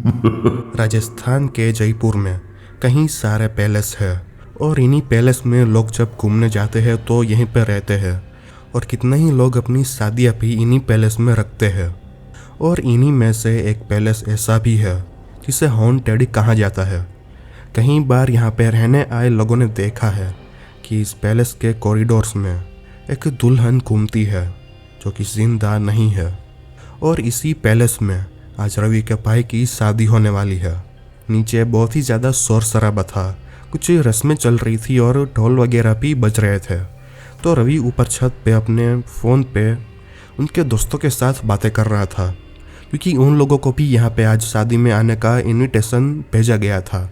राजस्थान के जयपुर में कई सारे पैलेस है और इन्हीं पैलेस में लोग जब घूमने जाते हैं तो यहीं पर रहते हैं और कितने ही लोग अपनी शादियाँ भी इन्हीं पैलेस में रखते हैं। और इन्हीं में से एक पैलेस ऐसा भी है जिसे हॉन्टेड कहा जाता है। कई बार यहाँ पर रहने आए लोगों ने देखा है कि इस पैलेस के कॉरिडोर्स में एक दुल्हन घूमती है जो कि जिंदा नहीं है। और इसी पैलेस में आज रवि के भाई की शादी होने वाली है। नीचे बहुत ही ज़्यादा शोर शराबा था, कुछ रस्में चल रही थी और ढोल वगैरह भी बज रहे थे। तो रवि ऊपर छत पे अपने फ़ोन पे उनके दोस्तों के साथ बातें कर रहा था, क्योंकि उन लोगों को भी यहाँ पे आज शादी में आने का इनविटेशन भेजा गया था।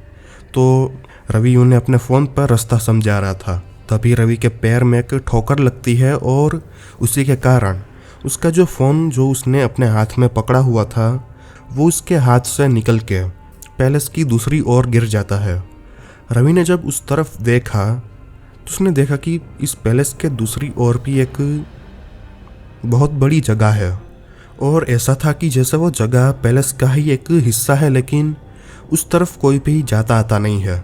तो रवि उन्हें अपने फ़ोन पर रास्ता समझा रहा था। तभी रवि के पैर में एक ठोकर लगती है और उसी के कारण उसका जो फ़ोन जो उसने अपने हाथ में पकड़ा हुआ था वो उसके हाथ से निकल के पैलेस की दूसरी ओर गिर जाता है। रवि ने जब उस तरफ देखा तो उसने देखा कि इस पैलेस के दूसरी ओर भी एक बहुत बड़ी जगह है और ऐसा था कि जैसे वो जगह पैलेस का ही एक हिस्सा है, लेकिन उस तरफ कोई भी जाता आता नहीं है।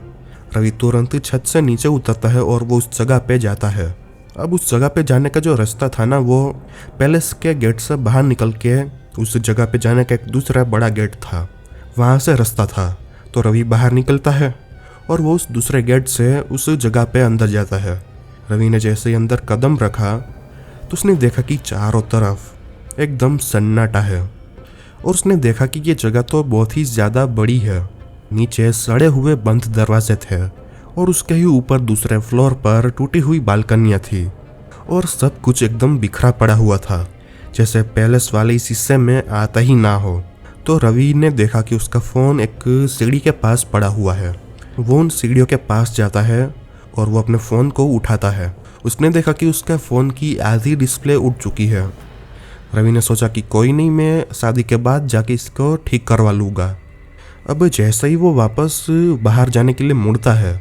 रवि तुरंत छत से नीचे उतरता है और वो उस जगह पे जाता है। अब उस जगह पे जाने का जो रास्ता था ना, वो पैलेस के गेट से बाहर निकल के उस जगह पे जाने का एक दूसरा बड़ा गेट था, वहाँ से रास्ता था। तो रवि बाहर निकलता है और वो उस दूसरे गेट से उस जगह पे अंदर जाता है। रवि ने जैसे ही अंदर कदम रखा तो उसने देखा कि चारों तरफ एकदम सन्नाटा है और उसने देखा कि ये जगह तो बहुत ही ज़्यादा बड़ी है। नीचे सड़े हुए बंद दरवाजे थे और उसके ही ऊपर दूसरे फ्लोर पर टूटी हुई बालकनियाँ थी और सब कुछ एकदम बिखरा पड़ा हुआ था, जैसे पैलेस वाले इस हिस्से में आता ही ना हो। तो रवि ने देखा कि उसका फ़ोन एक सीढ़ी के पास पड़ा हुआ है। वो उन सीढ़ियों के पास जाता है और वो अपने फ़ोन को उठाता है। उसने देखा कि उसका फ़ोन की आधी डिस्प्ले उड़ चुकी है। रवि ने सोचा कि कोई नहीं, मैं शादी के बाद जाके इसको ठीक करवा लूँगा। अब जैसे ही वो वापस बाहर जाने के लिए मुड़ता है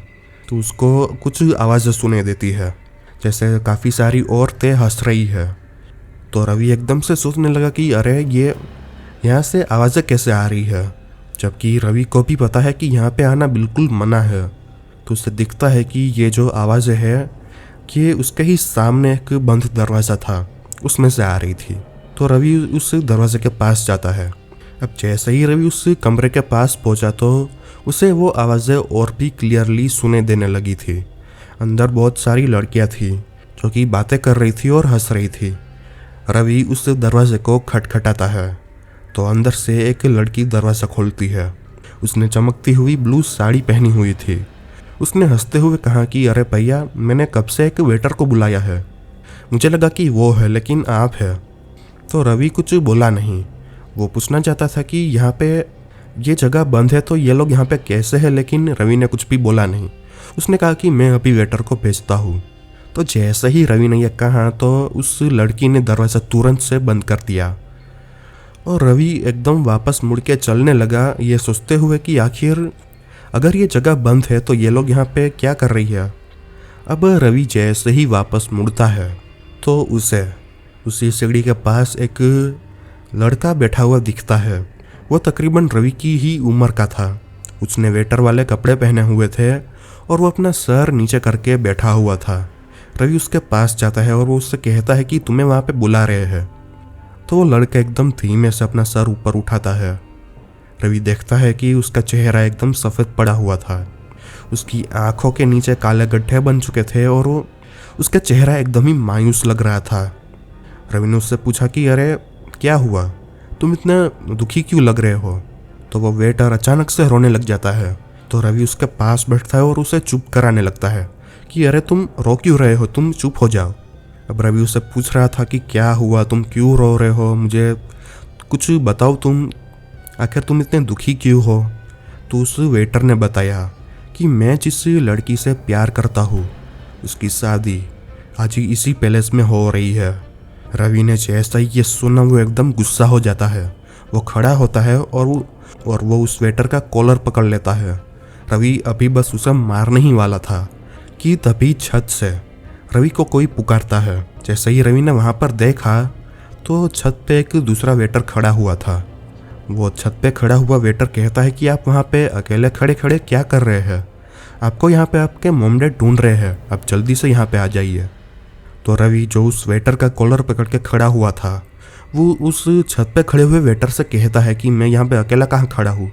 तो उसको कुछ आवाज़ें सुनाई देती है, जैसे काफ़ी सारी औरतें हंस रही है। तो रवि एकदम से सोचने लगा कि अरे ये यहाँ से आवाज़ें कैसे आ रही है, जबकि रवि को भी पता है कि यहाँ पे आना बिल्कुल मना है। तो उसे दिखता है कि ये जो आवाज़ें है कि उसके ही सामने एक बंद दरवाज़ा था, उसमें से आ रही थी। तो रवि उस दरवाजे के पास जाता है। अब जैसे ही रवि उस कमरे के पास पहुंचा तो उसे वो आवाज़ें और भी क्लियरली सुने देने लगी थी। अंदर बहुत सारी लड़कियां थी जो कि बातें कर रही थी और हंस रही थी। रवि उस दरवाजे को खटखटाता है तो अंदर से एक लड़की दरवाज़ा खोलती है। उसने चमकती हुई ब्लू साड़ी पहनी हुई थी। उसने हंसते हुए कहा कि अरे भैया, मैंने कब से एक वेटर को बुलाया है, मुझे लगा कि वो है लेकिन आप है। तो रवि कुछ बोला नहीं। वो पूछना चाहता था कि यहाँ पे ये जगह बंद है तो ये लोग यहाँ पे कैसे हैं, लेकिन रवि ने कुछ भी बोला नहीं। उसने कहा कि मैं अभी वेटर को भेजता हूँ। तो जैसे ही रवि ने यह कहा तो उस लड़की ने दरवाज़ा तुरंत से बंद कर दिया और रवि एकदम वापस मुड़ के चलने लगा, ये सोचते हुए कि आखिर अगर ये जगह बंद है तो ये लोग यहाँ पे क्या कर रही है। अब रवि जैसे ही वापस मुड़ता है तो उसे उसी सीढ़ी के पास एक लड़का बैठा हुआ दिखता है। वो तकरीबन रवि की ही उम्र का था। उसने वेटर वाले कपड़े पहने हुए थे और वो अपना सर नीचे करके बैठा हुआ था। रवि उसके पास जाता है और वो उससे कहता है कि तुम्हें वहाँ पे बुला रहे हैं। तो वो लड़का एकदम धीमे से अपना सर ऊपर उठाता है। रवि देखता है कि उसका चेहरा एकदम सफ़ेद पड़ा हुआ था। उसकी आंखों के नीचे काले गड्ढे बन चुके थे और वो उसका चेहरा एकदम ही मायूस लग रहा था। रवि ने उससे पूछा कि अरे क्या हुआ, तुम इतना दुखी क्यों लग रहे हो। तो वो वेटर अचानक से रोने लग जाता है। तो रवि उसके पास बैठता है और उसे चुप कराने लगता है कि अरे तुम रो क्यों रहे हो, तुम चुप हो जाओ। अब रवि उससे पूछ रहा था कि क्या हुआ, तुम क्यों रो रहे हो, मुझे कुछ बताओ, तुम आखिर तुम इतने दुखी क्यों हो। तो उस वेटर ने बताया कि मैं जिस लड़की से प्यार करता हूँ उसकी शादी आज ही इसी पैलेस में हो रही है। रवि ने जैसा ही ये सुना वो एकदम गुस्सा हो जाता है। वो खड़ा होता है और वो उस वेटर का कॉलर पकड़ लेता है। रवि अभी बस उसे मारने ही वाला था कि तभी छत से रवि को कोई पुकारता है। जैसे ही रवि ने वहाँ पर देखा तो छत पे एक दूसरा वेटर खड़ा हुआ था। वो छत पे खड़ा हुआ वेटर कहता है कि आप वहाँ पे अकेले खड़े खड़े क्या कर रहे हैं? आपको यहाँ पे आपके मॉम डैड ढूंढ रहे हैं, आप जल्दी से यहाँ पे आ जाइए। तो रवि जो उस वेटर का कॉलर पकड़ के खड़ा हुआ था, वो उस छत पे खड़े हुए वेटर से कहता है कि मैं यहाँ पे अकेला कहाँ खड़ा हूँ,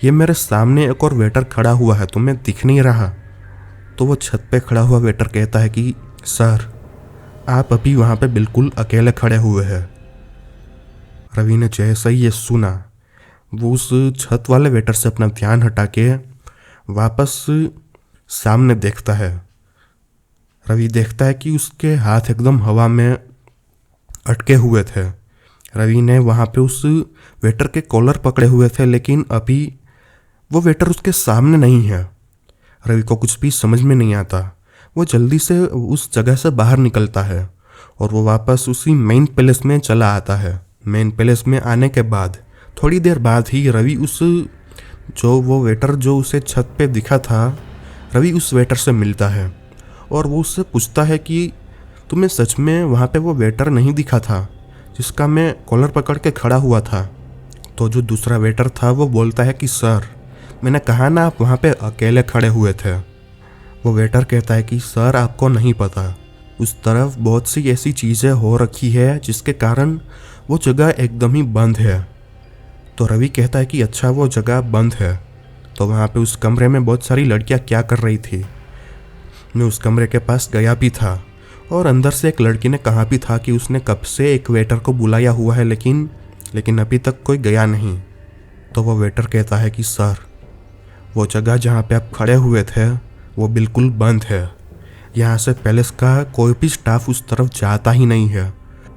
ये मेरे सामने एक और वेटर खड़ा हुआ है, तुम्हें दिख नहीं रहा? तो वो छत पे खड़ा हुआ वेटर कहता है कि सर, आप अभी वहाँ पे बिल्कुल अकेले खड़े हुए हैं। रवि ने जैसे ही ये सुना, वो उस छत वाले वेटर से अपना ध्यान हटा के वापस सामने देखता है। रवि देखता है कि उसके हाथ एकदम हवा में अटके हुए थे। रवि ने वहाँ पे उस वेटर के कॉलर पकड़े हुए थे, लेकिन अभी वो वेटर उसके सामने नहीं है। रवि को कुछ भी समझ में नहीं आता। वो जल्दी से उस जगह से बाहर निकलता है और वो वापस उसी मेन पैलेस में चला आता है। मेन पैलेस में आने के बाद थोड़ी देर बाद ही रवि वो वेटर जो उसे छत पे दिखा था, रवि उस वेटर से मिलता है और वो उससे पूछता है कि तुम्हें सच में वहाँ पे वो वेटर नहीं दिखा था जिसका मैं कॉलर पकड़ के खड़ा हुआ था? तो जो दूसरा वेटर था वो बोलता है कि सर, मैंने कहा ना आप वहाँ पे अकेले खड़े हुए थे। वो वेटर कहता है कि सर, आपको नहीं पता, उस तरफ बहुत सी ऐसी चीज़ें हो रखी है जिसके कारण वो जगह एकदम ही बंद है। तो रवि कहता है कि अच्छा, वो जगह बंद है, तो वहाँ पे उस कमरे में बहुत सारी लड़कियाँ क्या कर रही थी? मैं उस कमरे के पास गया भी था और अंदर से एक लड़की ने कहा भी था कि उसने कब से एक वेटर को बुलाया हुआ है, लेकिन अभी तक कोई गया नहीं। तो वो वेटर कहता है कि सर, वो जगह जहाँ पे आप खड़े हुए थे वो बिल्कुल बंद है, यहाँ से पैलेस का कोई भी स्टाफ उस तरफ जाता ही नहीं है।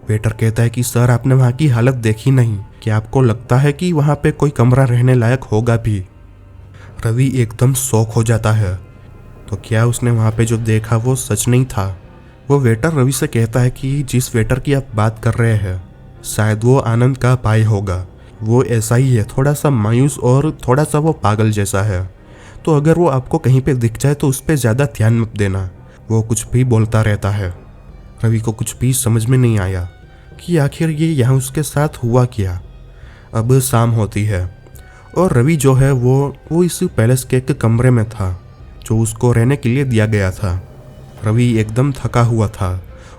वेटर कहता है कि सर, आपने वहाँ की हालत देखी नहीं? क्या आपको लगता है कि वहाँ पे कोई कमरा रहने लायक होगा भी? रवि एकदम शॉक हो जाता है। तो क्या उसने वहाँ पे जो देखा वो सच नहीं था? वो वेटर रवि से कहता है कि जिस वेटर की आप बात कर रहे हैं, शायद वो आनंद का भाई होगा। वो ऐसा ही है, थोड़ा सा मायूस और थोड़ा सा वो पागल जैसा है। तो अगर वो आपको कहीं पे दिख जाए तो उस पर ज़्यादा ध्यान मत देना, वो कुछ भी बोलता रहता है। रवि को कुछ भी समझ में नहीं आया कि आखिर ये यहाँ उसके साथ हुआ क्या। अब शाम होती है और रवि जो है वो इस पैलेस के एक कमरे में था जो उसको रहने के लिए दिया गया था। रवि एकदम थका हुआ था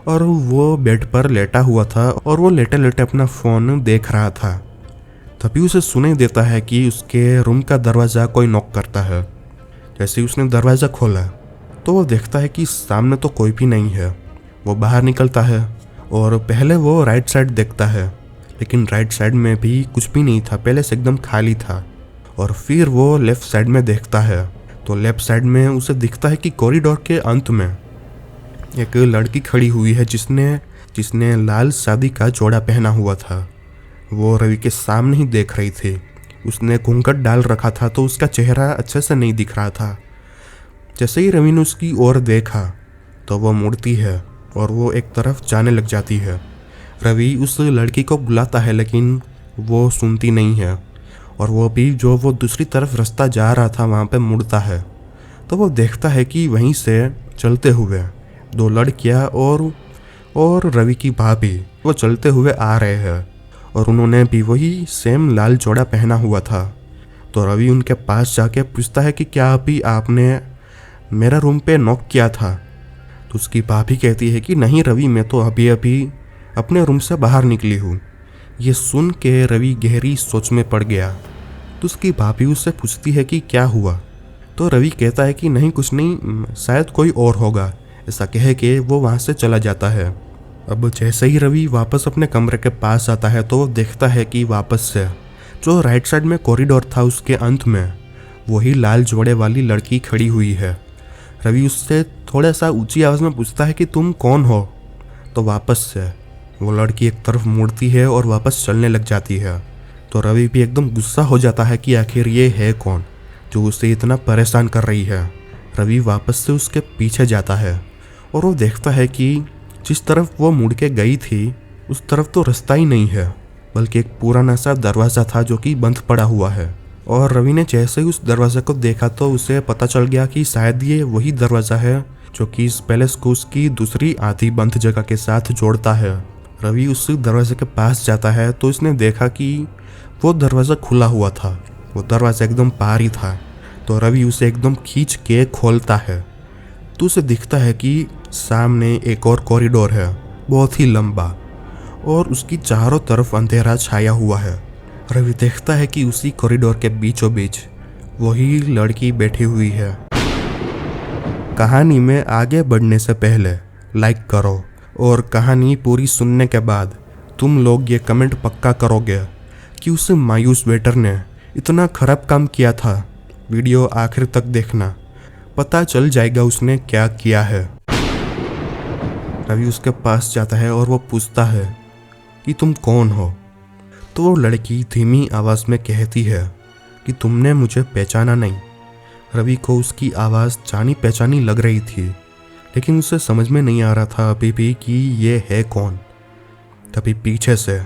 और वो बेड पर लेटा हुआ था और वो लेटे लेटे अपना फ़ोन देख रहा था। तभी उसे सुनाई देता है कि उसके रूम का दरवाज़ा कोई नॉक करता है। जैसे ही उसने दरवाज़ा खोला तो वो देखता है कि सामने तो कोई भी नहीं है। वो बाहर निकलता है और पहले वो राइट साइड देखता है, लेकिन राइट साइड में भी कुछ भी नहीं था, पैलेस एकदम खाली था। और फिर वो लेफ़्ट साइड में देखता है तो लेफ़्ट साइड में उसे दिखता है कि कॉरिडोर के अंत में एक लड़की खड़ी हुई है जिसने लाल शादी का जोड़ा पहना हुआ था। वो रवि के सामने ही देख रही थी। उसने घूंघट डाल रखा था तो उसका चेहरा अच्छे से नहीं दिख रहा था। जैसे ही रवि ने उसकी ओर देखा तो वो मुड़ती है और वो एक तरफ जाने लग जाती है। रवि उस लड़की को बुलाता है लेकिन वो सुनती नहीं है और वो भी जो वो दूसरी तरफ रास्ता जा रहा था वहाँ पे मुड़ता है। तो वो देखता है कि वहीं से चलते हुए दो लड़कियाँ और रवि की भाभी वो चलते हुए आ रहे हैं और उन्होंने भी वही सेम लाल जोड़ा पहना हुआ था। तो रवि उनके पास जाके पूछता है कि क्या अभी आपने मेरा रूम पे नॉक किया था? तो उसकी भाभी कहती है कि नहीं रवि, मैं तो अभी अभी अपने रूम से बाहर निकली हूँ। ये सुन के रवि गहरी सोच में पड़ गया। तो उसकी भाभी उससे पूछती है कि क्या हुआ? तो रवि कहता है कि नहीं कुछ नहीं, शायद कोई और होगा। ऐसा कह के वो वहाँ से चला जाता है। अब जैसे ही रवि वापस अपने कमरे के पास आता है तो वो देखता है कि वापस से जो राइट साइड में कॉरिडोर था उसके अंत में वही लाल जोड़े वाली लड़की खड़ी हुई है। रवि उससे थोड़ा सा ऊंची आवाज़ में पूछता है कि तुम कौन हो? तो वापस से वो लड़की एक तरफ मुड़ती है और वापस चलने लग जाती है। तो रवि भी एकदम गुस्सा हो जाता है कि आखिर ये है कौन जो उसे इतना परेशान कर रही है। रवि वापस से उसके पीछे जाता है और वो देखता है कि जिस तरफ वो मुड़ के गई थी उस तरफ तो रास्ता ही नहीं है, बल्कि एक पुराना सा दरवाज़ा था जो कि बंद पड़ा हुआ है। और रवि ने जैसे ही उस दरवाज़े को देखा तो उसे पता चल गया कि शायद ये वही दरवाज़ा है जो कि इस पैलेस को उसकी दूसरी आधी बंद जगह के साथ जोड़ता है। रवि उस दरवाजे के पास जाता है तो उसने देखा कि वो दरवाज़ा खुला हुआ था, वो दरवाज़ा एकदम पार ही था। तो रवि उसे एकदम खींच के खोलता है तो उसे दिखता है कि सामने एक और कॉरिडोर है, बहुत ही लंबा, और उसकी चारों तरफ अंधेरा छाया हुआ है। रवि देखता है कि उसी कॉरिडोर के बीचों बीच वही लड़की बैठी हुई है। कहानी में आगे बढ़ने से पहले लाइक करो, और कहानी पूरी सुनने के बाद तुम लोग ये कमेंट पक्का करोगे कि उस मायूस वेटर ने इतना खराब काम किया था। वीडियो आखिर तक देखना, पता चल जाएगा उसने क्या किया है। रवि उसके पास जाता है और वो पूछता है कि तुम कौन हो। तो वो लड़की धीमी आवाज़ में कहती है कि तुमने मुझे पहचाना नहीं। रवि को उसकी आवाज़ जानी पहचानी लग रही थी, लेकिन उसे समझ में नहीं आ रहा था अभी भी कि ये है कौन। तभी पीछे से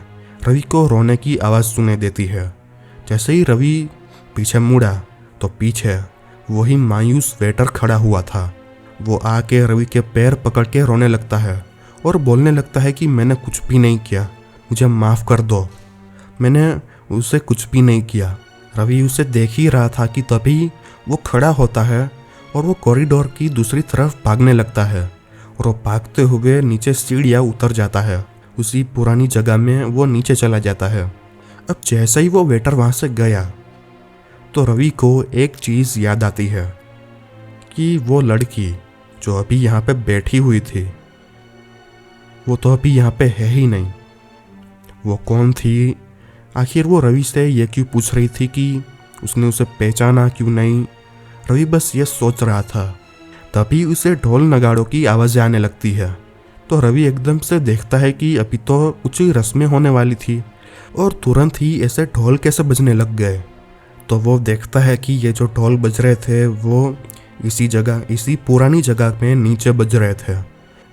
रवि को रोने की आवाज़ सुनाई देती है। जैसे ही रवि पीछे मुड़ा तो पीछे वही मायूस वेटर खड़ा हुआ था। वो आके रवि के पैर पकड़ के रोने लगता है और बोलने लगता है कि मैंने कुछ भी नहीं किया, मुझे माफ़ कर दो, मैंने उसे कुछ भी नहीं किया। रवि उसे देख ही रहा था कि तभी वो खड़ा होता है और वो कॉरिडोर की दूसरी तरफ भागने लगता है, और वो भागते हुए नीचे सीढ़ियाँ उतर जाता है। उसी पुरानी जगह में वो नीचे चला जाता है। अब जैसे ही वो वेटर वहाँ से गया तो रवि को एक चीज़ याद आती है कि वो लड़की जो अभी यहाँ पे बैठी हुई थी वो तो अभी यहाँ पे है ही नहीं। वो कौन थी? आखिर वो रवि से ये क्यों पूछ रही थी कि उसने उसे पहचाना क्यों नहीं? रवि बस ये सोच रहा था। तभी उसे ढोल नगाड़ों की आवाज़ें आने लगती है। तो रवि एकदम से देखता है कि अभी तो कुछ रस्में होने वाली थी और तुरंत ही ऐसे ढोल कैसे बजने लग गए। तो वो देखता है कि ये जो ढोल बज रहे थे वो इसी जगह, इसी पुरानी जगह में नीचे बज रहे थे।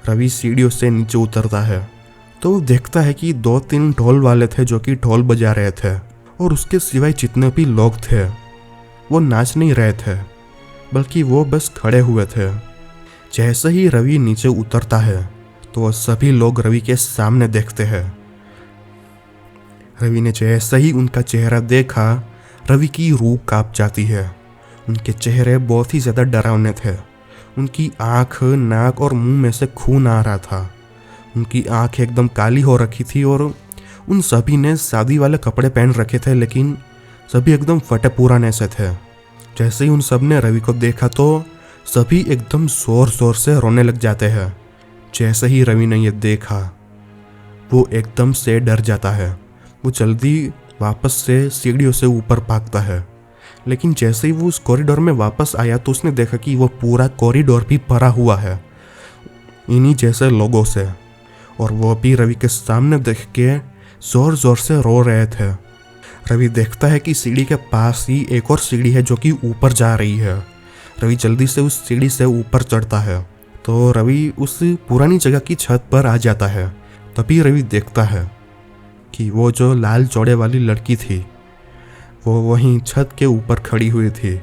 रवि सीढ़ियों से नीचे उतरता है तो वो देखता है कि 2-3 ढोल वाले थे जो कि ढोल बजा रहे थे, और उसके सिवाय जितने भी लोग थे वो नाच नहीं रहे थे, बल्कि वो बस खड़े हुए थे। जैसे ही रवि नीचे उतरता है तो वो सभी लोग रवि के सामने देखते हैं। रवि ने जैसे ही उनका चेहरा देखा, रवि की रूह कांप जाती है। उनके चेहरे बहुत ही ज़्यादा डरावने थे। उनकी आँख, नाक और मुंह में से खून आ रहा था। उनकी आँखें एकदम काली हो रखी थी और उन सभी ने शादी वाले कपड़े पहन रखे थे, लेकिन सभी एकदम फटे पुराने से थे। जैसे ही उन सब ने रवि को देखा तो सभी एकदम ज़ोर ज़ोर से रोने लग जाते हैं। जैसे ही रवि ने यह देखा वो एकदम से डर जाता है। वो जल्दी वापस से सीढ़ियों से ऊपर भागता है, लेकिन जैसे ही वो उस कॉरिडोर में वापस आया तो उसने देखा कि वो पूरा कॉरिडोर भी भरा हुआ है इन्हीं जैसे लोगों से, और वो भी रवि के सामने देख के ज़ोर ज़ोर से रो रहे थे। रवि देखता है कि सीढ़ी के पास ही एक और सीढ़ी है जो कि ऊपर जा रही है। रवि जल्दी से उस सीढ़ी से ऊपर चढ़ता है तो रवि उस पुरानी जगह की छत पर आ जाता है। तभी रवि देखता है कि वो जो लाल जोड़े वाली लड़की थी वो वहीं छत के ऊपर खड़ी हुई थी।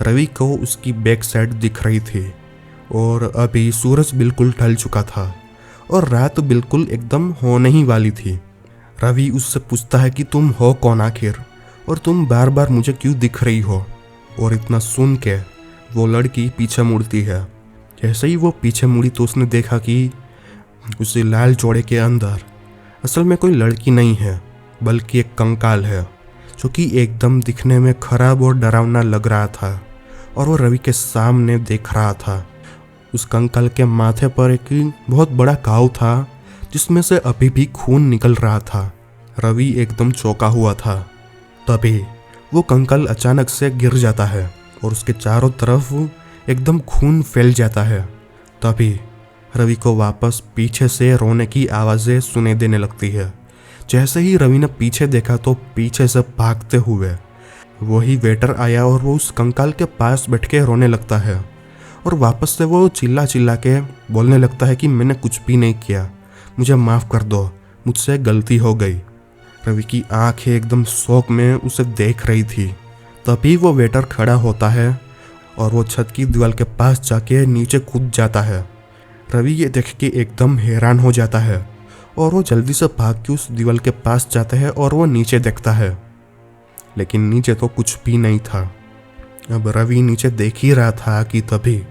रवि को उसकी बैक साइड दिख रही थी और अभी सूरज बिल्कुल ढल चुका था और रात बिल्कुल एकदम होने ही वाली थी। रवि उससे पूछता है कि तुम हो कौन आखिर, और तुम बार बार मुझे क्यों दिख रही हो? और इतना सुन के वो लड़की पीछे मुड़ती है। जैसे ही वो पीछे मुड़ी तो उसने देखा कि उस लाल जोड़े के अंदर असल में कोई लड़की नहीं है, बल्कि एक कंकाल है जो कि एकदम दिखने में खराब और डरावना लग रहा था, और वो रवि के सामने देख रहा था। उस कंकाल के माथे पर एक बहुत बड़ा घाव था जिसमें से अभी भी खून निकल रहा था। रवि एकदम चौंका हुआ था। तभी वो कंकाल अचानक से गिर जाता है और उसके चारों तरफ एकदम खून फैल जाता है। तभी रवि को वापस पीछे से रोने की आवाज़ें सुनाई देने लगती है। जैसे ही रवि ने पीछे देखा तो पीछे से भागते हुए वही वेटर आया और वो उस कंकाल के पास बैठ के रोने लगता है, और वापस से वो चिल्ला चिल्ला के बोलने लगता है कि मैंने कुछ भी नहीं किया, मुझे माफ़ कर दो, मुझसे गलती हो गई। रवि की आंखें एकदम शौक में उसे देख रही थी। तभी वो वेटर खड़ा होता है और वो छत की दीवार के पास जाके नीचे कूद जाता है। रवि ये देख के एकदम हैरान हो जाता है और वो जल्दी से भाग के उस दीवार के पास जाता है और वो नीचे देखता है लेकिन नीचे तो कुछ भी नहीं था। अब रवि नीचे देख ही रहा था कि तभी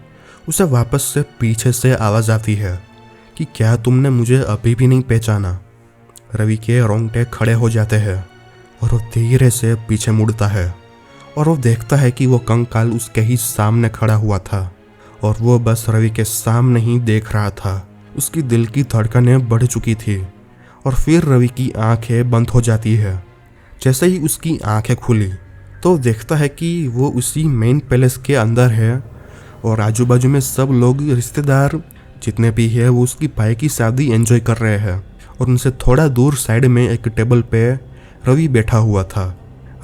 उसे वापस से पीछे से आवाज़ आती है कि क्या तुमने मुझे अभी भी नहीं पहचाना। रवि के रोंगटे खड़े हो जाते हैं और वो धीरे से पीछे मुड़ता है और वो देखता है कि वो कंकाल उसके ही सामने खड़ा हुआ था और वो बस रवि के सामने ही देख रहा था। उसकी दिल की धड़कनें बढ़ चुकी थी और फिर रवि की आंखें बंद हो जाती है। जैसे ही उसकी आंखें खुली तो देखता है कि वो उसी मेन पैलेस के अंदर है और आजू बाजू में सब लोग रिश्तेदार जितने भी है वो उसकी भाई की शादी एंजॉय कर रहे हैं और उनसे थोड़ा दूर साइड में एक टेबल पे रवि बैठा हुआ था।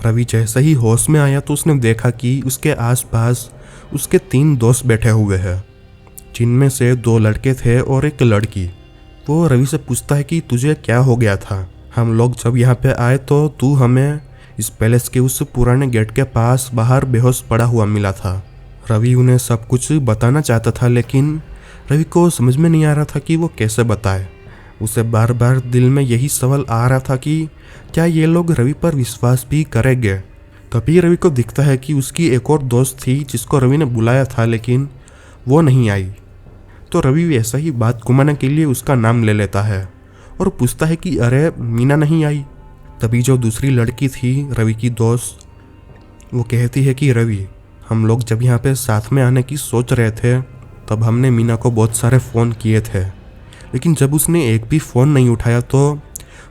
रवि जैसे ही होश में आया तो उसने देखा कि उसके आसपास उसके 3 दोस्त बैठे हुए हैं, जिनमें से 2 लड़के थे और एक लड़की। वो रवि से पूछता है कि तुझे क्या हो गया था? हम लोग जब यहाँ पे आए तो तू हमें इस पैलेस के उस पुराने गेट के पास बाहर बेहोश पड़ा हुआ मिला था। रवि उन्हें सब कुछ बताना चाहता था, लेकिन रवि को समझ में नहीं आ रहा था कि वो कैसे बताए। उसे बार बार दिल में यही सवाल आ रहा था कि क्या ये लोग रवि पर विश्वास भी करेंगे। तभी रवि को दिखता है कि उसकी एक और दोस्त थी जिसको रवि ने बुलाया था, लेकिन वो नहीं आई। तो रवि ऐसा ही बात घुमाने के लिए उसका नाम ले लेता है और पूछता है कि अरे मीना नहीं आई। तभी जो दूसरी लड़की थी रवि की दोस्त, वो कहती है कि रवि, हम लोग जब यहाँ पे साथ में आने की सोच रहे थे तब हमने मीना को बहुत सारे फ़ोन किए थे, लेकिन जब उसने एक भी फ़ोन नहीं उठाया तो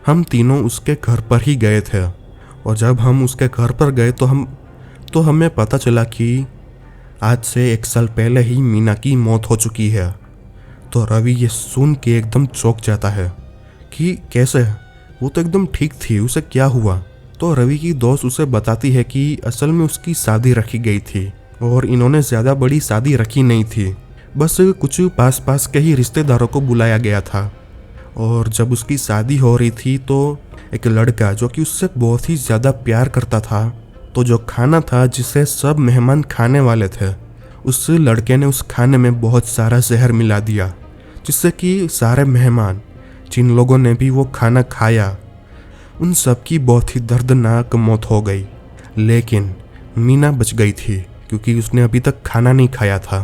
हम तीनों उसके घर पर ही गए थे। और जब हम उसके घर पर गए तो हमें पता चला कि आज से 1 साल पहले ही मीना की मौत हो चुकी है। तो रवि ये सुन के एकदम चौंक जाता है कि कैसे, वो तो एकदम ठीक थी, उसे क्या हुआ। तो रवि की दोस्त उसे बताती है कि असल में उसकी शादी रखी गई थी और इन्होंने ज़्यादा बड़ी शादी रखी नहीं थी, बस कुछ पास पास के ही रिश्तेदारों को बुलाया गया था। और जब उसकी शादी हो रही थी तो एक लड़का जो कि उससे बहुत ही ज़्यादा प्यार करता था, तो जो खाना था जिसे सब मेहमान खाने वाले थे, उस लड़के ने उस खाने में बहुत सारा जहर मिला दिया, जिससे कि सारे मेहमान जिन लोगों ने भी वो खाना खाया उन सब की बहुत ही दर्दनाक मौत हो गई। लेकिन मीना बच गई थी क्योंकि उसने अभी तक खाना नहीं खाया था।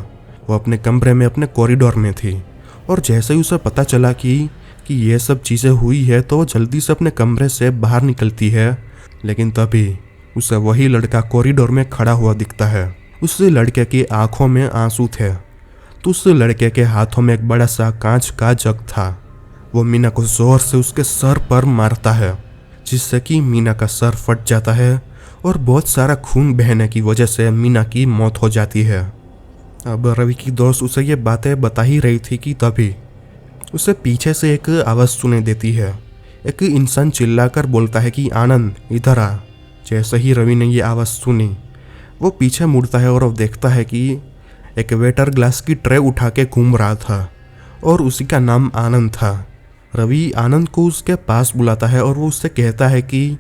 वो अपने कमरे में अपने कॉरिडोर में थी और जैसे ही उसे पता चला कि ये सब चीज़ें हुई है तो वो जल्दी से अपने कमरे से बाहर निकलती है, लेकिन तभी उसे वही लड़का कॉरिडोर में खड़ा हुआ दिखता है। उस लड़के की आंखों में आंसू थे, तो उस लड़के के हाथों में एक बड़ा सा कांच का जग था। वो मीना को जोर से उसके सर पर मारता है, जिससे कि मीना का सर फट जाता है और बहुत सारा खून बहने की वजह से मीना की मौत हो जाती है। अब रवि की दोस्त उसे ये बातें बता ही रही थी कि तभी उसे पीछे से एक आवाज़ सुनाई देती है। एक इंसान चिल्लाकर बोलता है कि आनंद इधर आ। जैसे ही रवि ने ये आवाज़ सुनी वो पीछे मुड़ता है और वो देखता है कि एक वेटर ग्लास की ट्रे उठा के घूम रहा था और उसी का नाम आनंद था। रवि आनंद को उसके पास बुलाता है और वो उससे कहता है कि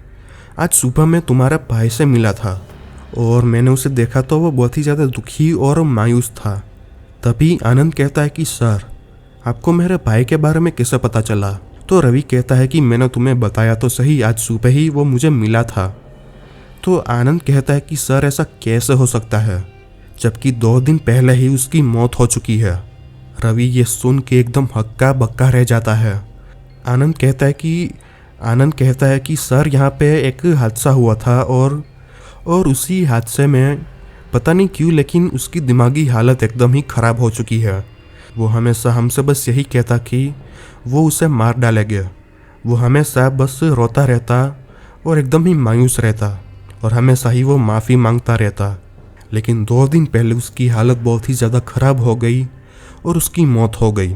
आज सुबह मैं तुम्हारे भाई से मिला था और मैंने उसे देखा तो वो बहुत ही ज़्यादा दुखी और मायूस था। तभी आनंद कहता है कि सर, आपको मेरे भाई के बारे में कैसे पता चला? तो रवि कहता है कि मैंने तुम्हें बताया तो सही, आज सुबह ही वो मुझे मिला था। तो आनंद कहता है कि सर ऐसा कैसे हो सकता है जबकि 2 दिन पहले ही उसकी मौत हो चुकी है। रवि ये सुन के एकदम हक्का बक्का रह जाता है। आनंद कहता है कि सर यहाँ पे एक हादसा हुआ था और उसी हादसे में पता नहीं क्यों लेकिन उसकी दिमागी हालत एकदम ही ख़राब हो चुकी है। वो हमेशा हमसे बस यही कहता कि वो उसे मार डालेंगे। वो हमेशा बस रोता रहता और एकदम ही मायूस रहता और हमेशा ही वो माफ़ी मांगता रहता। लेकिन 2 दिन पहले उसकी हालत बहुत ही ज़्यादा ख़राब हो गई और उसकी मौत हो गई।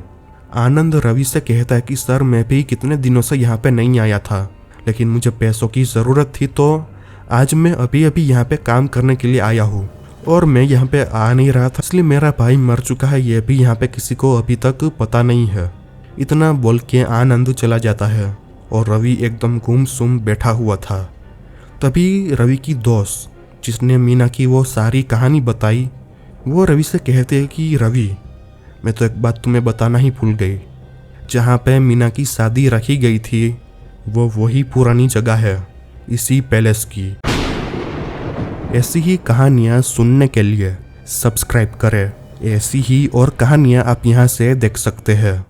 आनंद रवि से कहता है कि सर मैं भी कितने दिनों से यहाँ पे नहीं आया था, लेकिन मुझे पैसों की ज़रूरत थी तो आज मैं अभी यहाँ पे काम करने के लिए आया हूँ और मैं यहाँ पे आ नहीं रहा था, इसलिए मेरा भाई मर चुका है ये भी यहाँ पे किसी को अभी तक पता नहीं है। इतना बोल के आनंद चला जाता है और रवि एकदम गुमसुम बैठा हुआ था। तभी रवि की दोस्त जिसने मीना की वो सारी कहानी बताई वो रवि से कहते हैं कि रवि, मैं तो एक बात तुम्हें बताना ही भूल गई, जहाँ पे मीना की शादी रखी गई थी वो वही पुरानी जगह है, इसी पैलेस की। ऐसी ही कहानियाँ सुनने के लिए सब्सक्राइब करें। ऐसी ही और कहानियाँ आप यहाँ से देख सकते हैं।